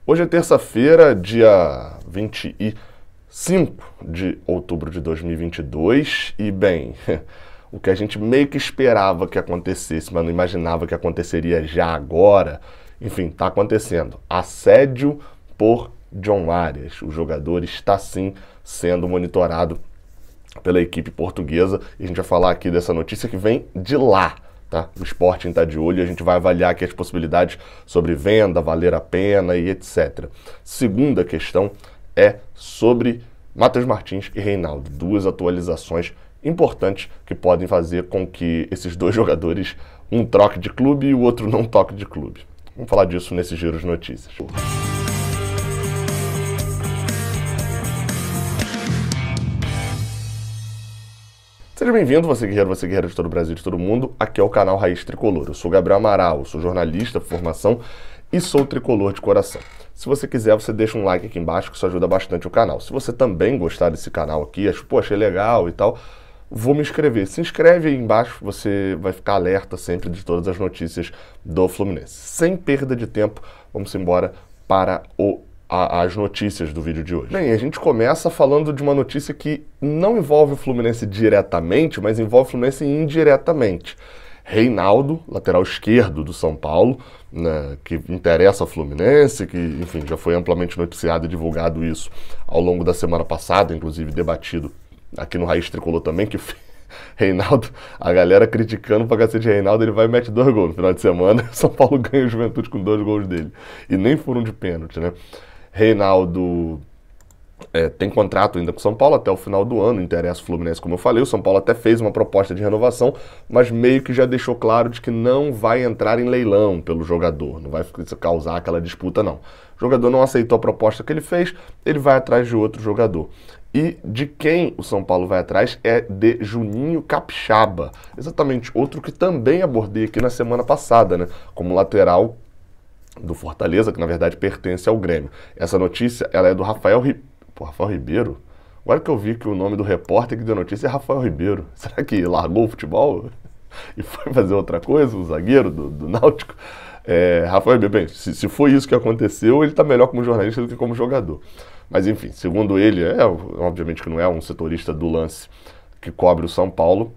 Hoje é terça-feira, dia 25 de outubro de 2022 e, bem, o que a gente meio que esperava que acontecesse, mas não imaginava que aconteceria já agora, enfim, está acontecendo. Assédio por John Arias. O jogador está, sim, sendo monitorado pela equipe portuguesa e a gente vai falar aqui dessa notícia que vem de lá. Tá? O Sporting está de olho e a gente vai avaliar aqui as possibilidades sobre venda, valer a pena e etc. Segunda questão é sobre Matheus Martins e Reinaldo. Duas atualizações importantes que podem fazer com que esses dois jogadores, um troque de clube e o outro não troque de clube. Vamos falar disso nesse giro de notícias. Seja bem-vindo, você guerreira de todo o Brasil e de todo mundo. Aqui é o canal Raiz Tricolor. Eu sou Gabriel Amaral, sou jornalista por formação e sou tricolor de coração. Se você quiser, você deixa um like aqui embaixo, que isso ajuda bastante o canal. Se você também gostar desse canal aqui, achei legal e tal, vou me inscrever. Se inscreve aí embaixo, você vai ficar alerta sempre de todas as notícias do Fluminense. Sem perda de tempo, vamos embora para as notícias do vídeo de hoje. Bem, a gente começa falando de uma notícia que não envolve o Fluminense diretamente, mas envolve o Fluminense indiretamente. Reinaldo, lateral esquerdo do São Paulo, né, que interessa ao Fluminense, que, enfim, já foi amplamente noticiado e divulgado isso ao longo da semana passada, inclusive debatido aqui no Raiz Tricolor também, que Reinaldo, a galera criticando pra cacete de Reinaldo, ele vai e mete 2 gols no final de semana, São Paulo ganha o Juventude com 2 gols dele, e nem foram de pênalti, né? Reinaldo tem contrato ainda com o São Paulo até o final do ano, interessa o Fluminense, como eu falei. O São Paulo até fez uma proposta de renovação, mas meio que já deixou claro de que não vai entrar em leilão pelo jogador, não vai causar aquela disputa, não. O jogador não aceitou a proposta que ele fez, ele vai atrás de outro jogador. E de quem o São Paulo vai atrás é de Juninho Capixaba, exatamente outro que também abordei aqui na semana passada, né, como lateral do Fortaleza, que na verdade pertence ao Grêmio. Essa notícia, ela é do Rafael Ribeiro? Agora que eu vi que o nome do repórter que deu notícia é Rafael Ribeiro. Será que largou o futebol e foi fazer outra coisa, o zagueiro do Náutico? Rafael Ribeiro, bem, se foi isso que aconteceu, ele está melhor como jornalista do que como jogador. Mas enfim, segundo ele, obviamente que não é um setorista do lance que cobre o São Paulo,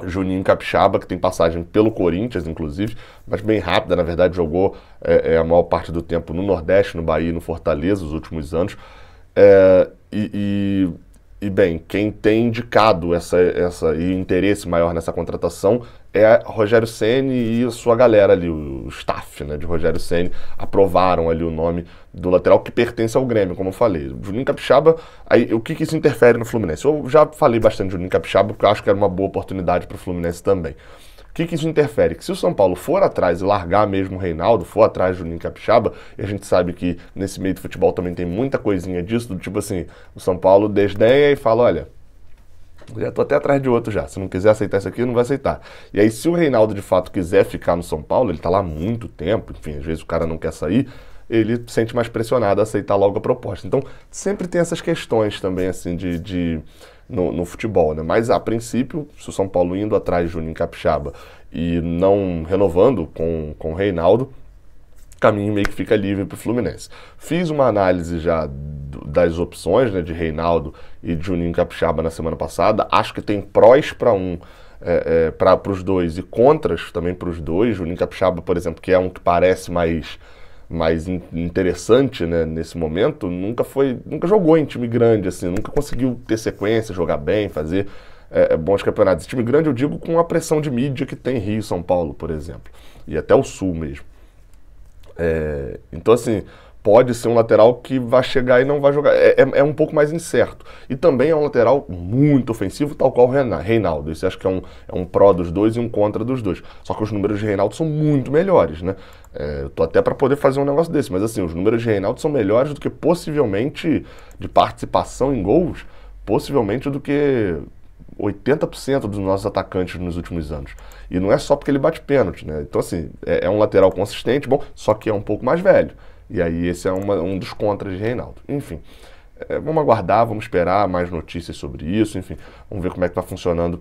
Juninho Capixaba, que tem passagem pelo Corinthians, inclusive, mas bem rápida, na verdade, jogou a maior parte do tempo no Nordeste, no Bahia e no Fortaleza, os últimos anos. Bem, quem tem indicado e interesse maior nessa contratação é Rogério Ceni e a sua galera ali, o staff, né, de Rogério Ceni, aprovaram ali o nome do lateral que pertence ao Grêmio, como eu falei. Juninho Capixaba, aí, o que isso interfere no Fluminense? Eu já falei bastante de Juninho Capixaba, porque eu acho que era uma boa oportunidade para o Fluminense também. O que isso interfere? Que se o São Paulo for atrás e largar mesmo o Reinaldo, for atrás do Juninho Capixaba, e a gente sabe que nesse meio do futebol também tem muita coisinha disso, do tipo assim, o São Paulo desdenha e fala, olha, já tô até atrás de outro já, se não quiser aceitar isso aqui, não vai aceitar. E aí se o Reinaldo de fato quiser ficar no São Paulo, ele tá lá há muito tempo, enfim, às vezes o cara não quer sair, ele se sente mais pressionado a aceitar logo a proposta. Então sempre tem essas questões também assim no futebol, né? Mas a princípio, se o São Paulo indo atrás de Juninho Capixaba e não renovando com o Reinaldo, o caminho meio que fica livre para o Fluminense. Fiz uma análise já das opções, né, de Reinaldo e de Juninho Capixaba na semana passada. Acho que tem prós para os dois e contras também para os dois. Juninho Capixaba, por exemplo, que é um que parece mais interessante, né, nesse momento, nunca jogou em time grande, assim, nunca conseguiu ter sequência, jogar bem, fazer bons campeonatos. Esse time grande eu digo com a pressão de mídia que tem Rio, São Paulo, por exemplo, e até o Sul mesmo. Então assim, pode ser um lateral que vai chegar e não vai jogar, é um pouco mais incerto. E também é um lateral muito ofensivo, tal qual o Reinaldo. Isso acho que é um pró dos dois e um contra dos dois. Só que os números de Reinaldo são muito melhores, né? Eu tô até para poder fazer um negócio desse, mas assim, os números de Reinaldo são melhores do que possivelmente, de participação em gols, possivelmente do que 80% dos nossos atacantes nos últimos anos. E não é só porque ele bate pênalti, né? Então assim, é um lateral consistente, bom, só que é um pouco mais velho. E aí esse é um dos contras de Reinaldo. Enfim, vamos aguardar, vamos esperar mais notícias sobre isso, enfim, vamos ver como é que está funcionando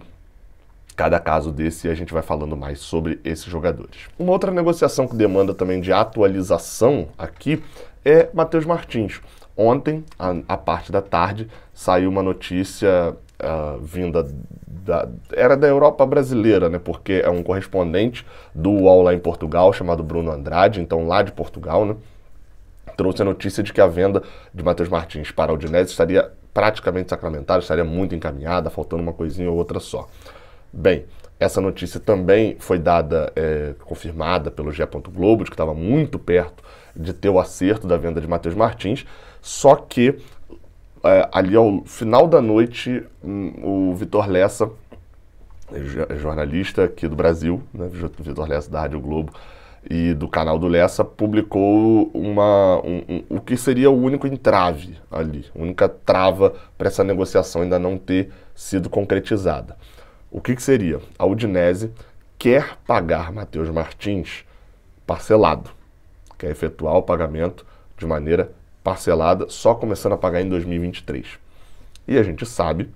cada caso desse e a gente vai falando mais sobre esses jogadores. Uma outra negociação que demanda também de atualização aqui é Matheus Martins. Ontem, à parte da tarde, saiu uma notícia vinda era da Europa brasileira, né? Porque é um correspondente do UOL lá em Portugal, chamado Bruno Andrade, então lá de Portugal, né? Trouxe a notícia de que a venda de Matheus Martins para a Udinese estaria praticamente sacramentada, estaria muito encaminhada, faltando uma coisinha ou outra só. Bem, essa notícia também foi dada, confirmada pelo GE. Globo, de que estava muito perto de ter o acerto da venda de Matheus Martins, só que ali ao final da noite, o Vitor Lessa, jornalista aqui do Brasil, né, Vitor Lessa da Rádio Globo e do canal do Lessa, publicou o que seria o único entrave ali, a única trava para essa negociação ainda não ter sido concretizada. O que seria? A Udinese quer pagar Matheus Martins parcelado, quer efetuar o pagamento de maneira parcelada, só começando a pagar em 2023. E a gente sabe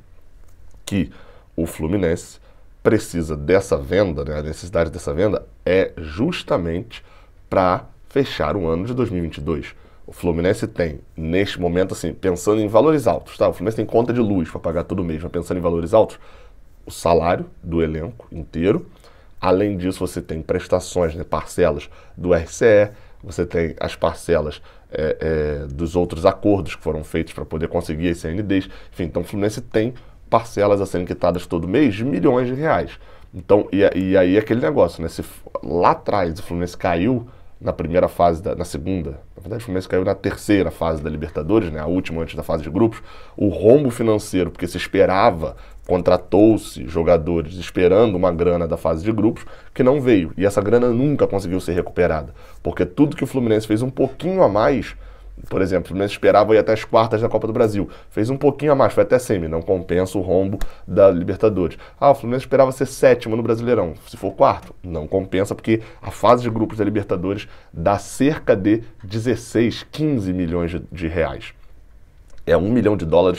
que o Fluminense precisa dessa venda, né, a necessidade dessa venda é justamente para fechar o ano de 2022. O Fluminense tem, neste momento, assim, pensando em valores altos, tá? O Fluminense tem conta de luz para pagar todo mês, mas pensando em valores altos, o salário do elenco inteiro. Além disso, você tem prestações, né, parcelas do RCE, você tem as parcelas dos outros acordos que foram feitos para poder conseguir as CNDs. Enfim, então o Fluminense tem parcelas a serem quitadas todo mês de milhões de reais. Então, e aí aquele negócio, né? Se lá atrás o Fluminense caiu na primeira fase, na segunda, na verdade o Fluminense caiu na terceira fase da Libertadores, né? A última antes da fase de grupos, o rombo financeiro, porque se esperava, contratou-se jogadores esperando uma grana da fase de grupos, que não veio. E essa grana nunca conseguiu ser recuperada. Porque tudo que o Fluminense fez um pouquinho a mais, por exemplo, o Fluminense esperava ir até as quartas da Copa do Brasil. Fez um pouquinho a mais, foi até semi, não compensa o rombo da Libertadores. O Fluminense esperava ser sétimo no Brasileirão. Se for quarto, não compensa, porque a fase de grupos da Libertadores dá cerca de 16, 15 milhões de reais. É $1 milhão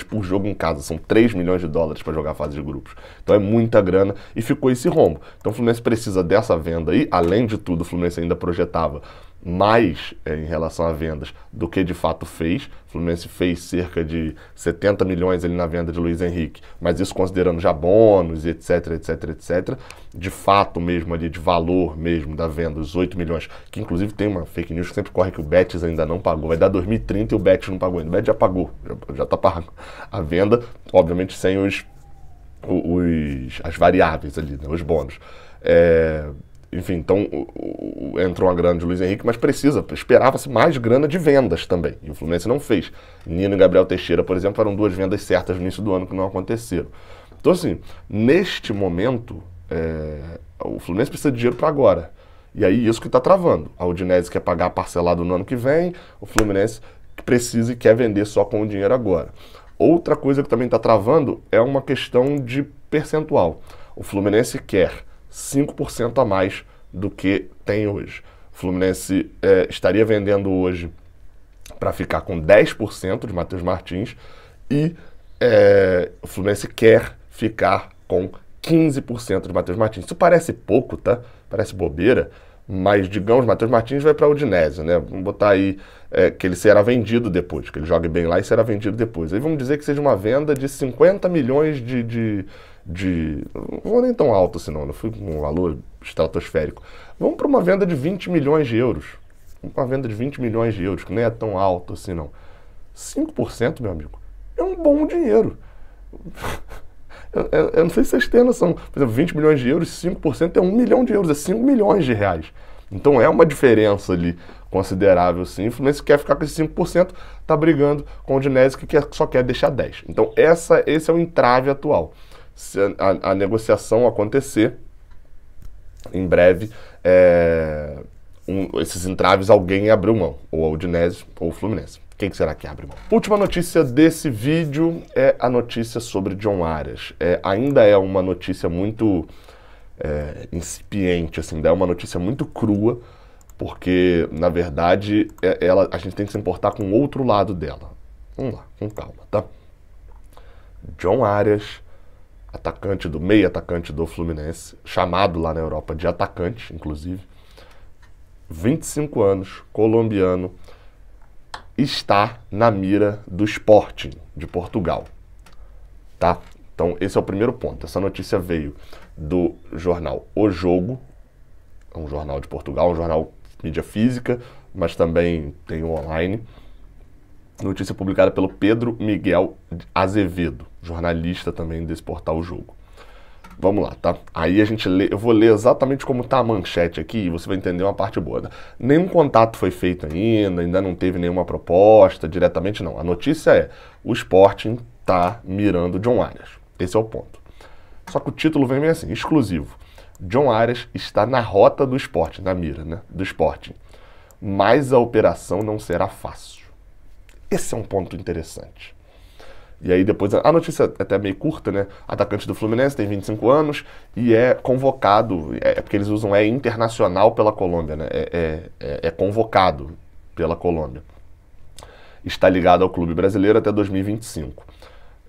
por jogo em casa, são 3 milhões de dólares para jogar a fase de grupos. Então é muita grana e ficou esse rombo. Então o Fluminense precisa dessa venda aí. Além de tudo, o Fluminense ainda projetava mais em relação a vendas do que de fato fez. O Fluminense fez cerca de 70 milhões ali na venda de Luiz Henrique, mas isso considerando já bônus, etc, etc, etc. De fato mesmo ali, de valor mesmo da venda, os 8 milhões, que inclusive tem uma fake news que sempre corre que o Betis ainda não pagou. Vai dar 2030 e o Betis não pagou ainda. O Betis já pagou, já está pago a venda, obviamente sem as variáveis ali, né, os bônus. Enfim, então entrou uma grana de Luiz Henrique, mas esperava-se mais grana de vendas também, e o Fluminense não fez. Nino e Gabriel Teixeira, por exemplo, eram 2 vendas certas no início do ano que não aconteceram. Então assim, neste momento, o Fluminense precisa de dinheiro para agora, e aí isso que está travando. A Udinese quer pagar parcelado no ano que vem, o Fluminense precisa e quer vender só com o dinheiro agora. Outra coisa que também está travando é uma questão de percentual. O Fluminense quer 5% a mais do que tem hoje. O Fluminense estaria vendendo hoje para ficar com 10% de Matheus Martins e o Fluminense quer ficar com 15% de Matheus Martins. Isso parece pouco, tá? Parece bobeira, mas digamos, Matheus Martins vai para a Udinese, né? Vamos botar aí que ele será vendido depois, que ele jogue bem lá e será vendido depois. Aí vamos dizer que seja uma venda de 50 milhões não vou nem tão alto assim não fui com um valor estratosférico. Vamos para uma venda de 20 milhões de euros. Uma venda de 20 milhões de euros, que nem é tão alto assim não. 5%, meu amigo, é um bom dinheiro. Eu não sei se vocês têm noção. Por exemplo, 20 milhões de euros, 5% é 1 milhão de euros, é 5 milhões de reais. Então é uma diferença ali considerável, sim. O Fluminense quer ficar com esse 5%, está brigando com o Udinese que só quer deixar 10%. Então esse é o entrave atual. Se a negociação acontecer, em breve, esses entraves alguém abriu mão, ou a Udinese ou o Fluminense. Quem será que abre mão? Última notícia desse vídeo é a notícia sobre John Arias. Ainda é uma notícia muito incipiente, assim, ainda é uma notícia muito crua, porque, na verdade, a gente tem que se importar com o outro lado dela. Vamos lá, com calma, tá? John Arias, meio atacante do Fluminense, chamado lá na Europa de atacante, inclusive, 25 anos, colombiano, está na mira do Sporting de Portugal, tá? Então esse é o primeiro ponto. Essa notícia veio do jornal O Jogo, é um jornal de Portugal, um jornal mídia física, mas também tem o online. Notícia publicada pelo Pedro Miguel Azevedo, jornalista também desse portal O Jogo. Vamos lá, tá? Aí a gente lê, eu vou ler exatamente como tá a manchete aqui e você vai entender uma parte boa. Né? Nenhum contato foi feito ainda não teve nenhuma proposta diretamente, não. A notícia é, o Sporting tá mirando John Arias. Esse é o ponto. Só que o título vem meio assim, exclusivo. John Arias está na rota do Sporting, na mira, né? Do Sporting. Mas a operação não será fácil. Esse é um ponto interessante. E aí depois, a notícia é até meio curta, né? Atacante do Fluminense, tem 25 anos e é convocado, porque eles usam internacional pela Colômbia, né? É convocado pela Colômbia. Está ligado ao clube brasileiro até 2025.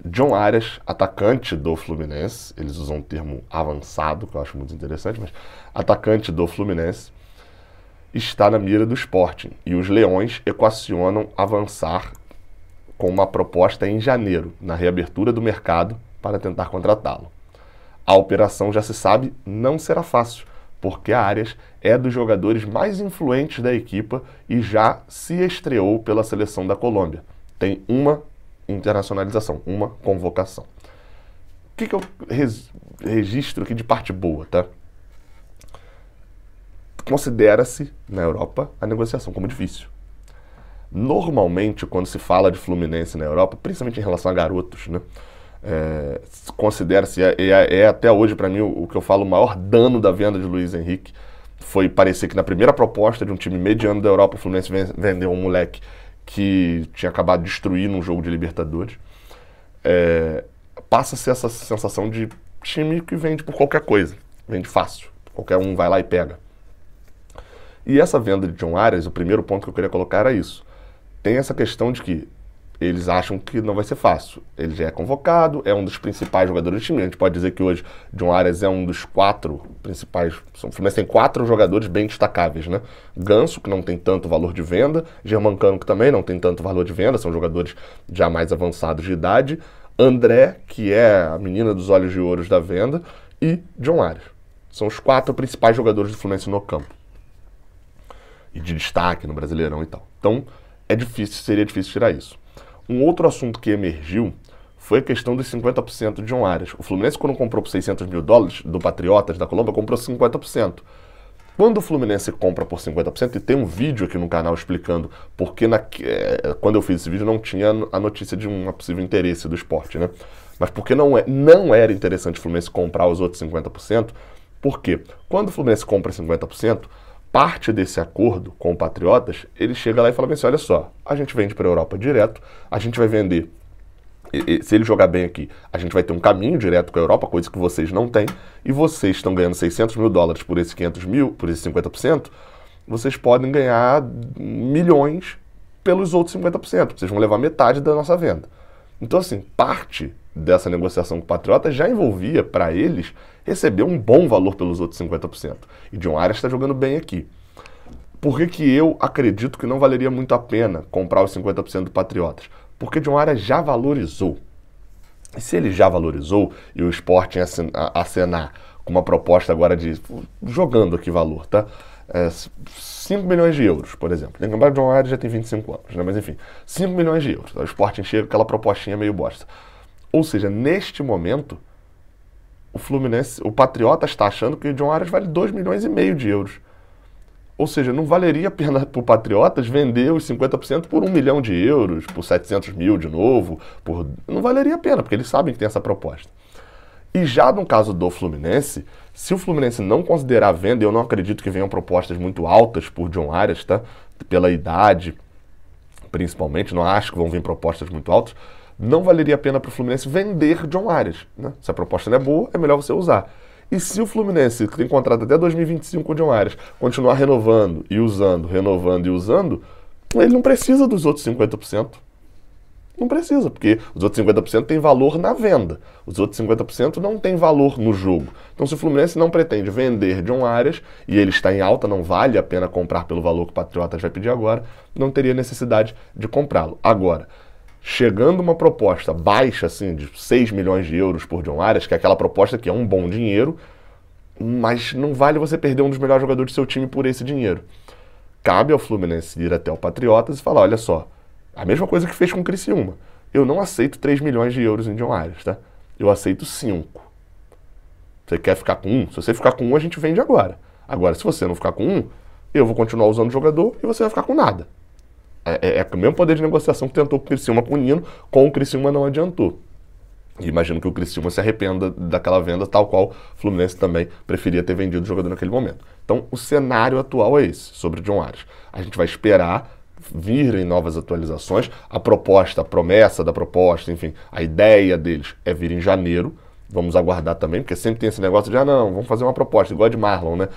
John Arias, atacante do Fluminense, eles usam um termo avançado, que eu acho muito interessante, mas atacante do Fluminense, está na mira do Sporting. E os Leões equacionam avançar com uma proposta em janeiro, na reabertura do mercado, para tentar contratá-lo. A operação, já se sabe, não será fácil, porque a Arias é dos jogadores mais influentes da equipa e já se estreou pela seleção da Colômbia. Tem uma internacionalização, uma convocação. O que eu registro aqui de parte boa, tá? Considera-se, na Europa, a negociação como difícil. Normalmente, quando se fala de Fluminense na Europa, principalmente em relação a garotos, né, considera-se, até hoje para mim o que eu falo, o maior dano da venda de Luiz Henrique foi parecer que na primeira proposta de um time mediano da Europa, o Fluminense vendeu um moleque que tinha acabado de destruir num jogo de Libertadores. Passa-se essa sensação de time que vende por qualquer coisa, vende fácil, qualquer um vai lá e pega. E essa venda de John Arias, o primeiro ponto que eu queria colocar era isso. Tem essa questão de que eles acham que não vai ser fácil. Ele já é convocado, é um dos principais jogadores do time. A gente pode dizer que hoje John Arias é um dos 4 principais. O Fluminense tem 4 jogadores bem destacáveis, né? Ganso, que não tem tanto valor de venda. Germancano, que também não tem tanto valor de venda. São jogadores já mais avançados de idade. André, que é a menina dos olhos de ouro da venda. E John Arias. São os 4 principais jogadores do Fluminense no campo. E de destaque no Brasileirão e tal. Então, seria difícil tirar isso. Um outro assunto que emergiu foi a questão dos 50% de John Arias. O Fluminense, quando comprou por $600 mil do Patriotas da Colômbia, comprou 50%. Quando o Fluminense compra por 50%, e tem um vídeo aqui no canal explicando porque quando eu fiz esse vídeo não tinha a notícia de um possível interesse do esporte, né? Mas porque não era interessante o Fluminense comprar os outros 50%, porque quando o Fluminense compra 50%, parte desse acordo com o Patriotas, ele chega lá e fala assim, olha só, a gente vende para a Europa direto, a gente vai vender, se ele jogar bem aqui, a gente vai ter um caminho direto com a Europa, coisa que vocês não têm, e vocês estão ganhando $600 mil por esses 500 mil, por esses 50%, vocês podem ganhar milhões pelos outros 50%, vocês vão levar metade da nossa venda. Então, assim, parte dessa negociação com o Patriotas já envolvia, para eles, receber um bom valor pelos outros 50%. E John Arias está jogando bem aqui. Por que eu acredito que não valeria muito a pena comprar os 50% do Patriotas? Porque John Arias já valorizou. E se ele já valorizou, e o Sporting acenar com uma proposta agora de, jogando aqui valor, tá? 5 milhões de euros, por exemplo. Tem que lembrar que John Arias já tem 25 anos, né? Mas enfim, 5 milhões de euros. O Sporting chega com aquela propostinha meio bosta. Ou seja, neste momento, o Fluminense, o Patriotas está achando que o John Arias vale 2,5 milhões de euros. Ou seja, não valeria a pena para o Patriotas vender os 50% por 1 milhão de euros, por 700 mil de novo. Não valeria a pena, porque eles sabem que tem essa proposta. E já no caso do Fluminense, se o Fluminense não considerar a venda, eu não acredito que venham propostas muito altas por John Arias, tá? Pela idade, principalmente, não acho que vão vir propostas muito altas. Não valeria a pena para o Fluminense vender John Arias, né? Se a proposta não é boa, é melhor você usar. E se o Fluminense, que tem contrato até 2025 com o John Arias, continuar renovando e usando, ele não precisa dos outros 50%. Não precisa, porque os outros 50% têm valor na venda. Os outros 50% não têm valor no jogo. Então, se o Fluminense não pretende vender John Arias e ele está em alta, não vale a pena comprar pelo valor que o Patriotas vai pedir agora, não teria necessidade de comprá-lo. Agora, chegando uma proposta baixa, assim, de 6 milhões de euros por John Arias, que é aquela proposta que é um bom dinheiro, mas não vale você perder um dos melhores jogadores do seu time por esse dinheiro. Cabe ao Fluminense ir até o Patriotas e falar, olha só, a mesma coisa que fez com o Criciúma. Eu não aceito 3 milhões de euros em John Arias, tá? Eu aceito 5. Você quer ficar com 1? Se você ficar com 1, a gente vende agora. Agora, se você não ficar com 1, eu vou continuar usando o jogador e você vai ficar com nada. É o mesmo poder de negociação que tentou com o Criciúma com o Nino, com o Criciúma não adiantou. E imagino que o Criciúma se arrependa daquela venda, tal qual o Fluminense também preferia ter vendido o jogador naquele momento. Então, o cenário atual é esse, sobre John Arias. A gente vai esperar virem novas atualizações. A proposta, a promessa da proposta, enfim, a ideia deles é vir em janeiro. Vamos aguardar também, porque sempre tem esse negócio de, não, vamos fazer uma proposta, igual a de Marlon, né?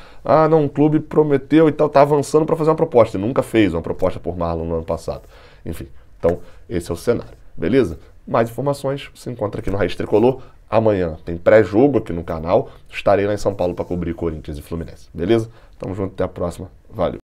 Não, o clube prometeu e tal, tá avançando para fazer uma proposta. E nunca fez uma proposta por Marlon no ano passado. Enfim, então esse é o cenário, beleza? Mais informações se encontra aqui no Raiz Tricolor. Amanhã tem pré-jogo aqui no canal. Estarei lá em São Paulo para cobrir Corinthians e Fluminense, beleza? Tamo junto, até a próxima. Valeu!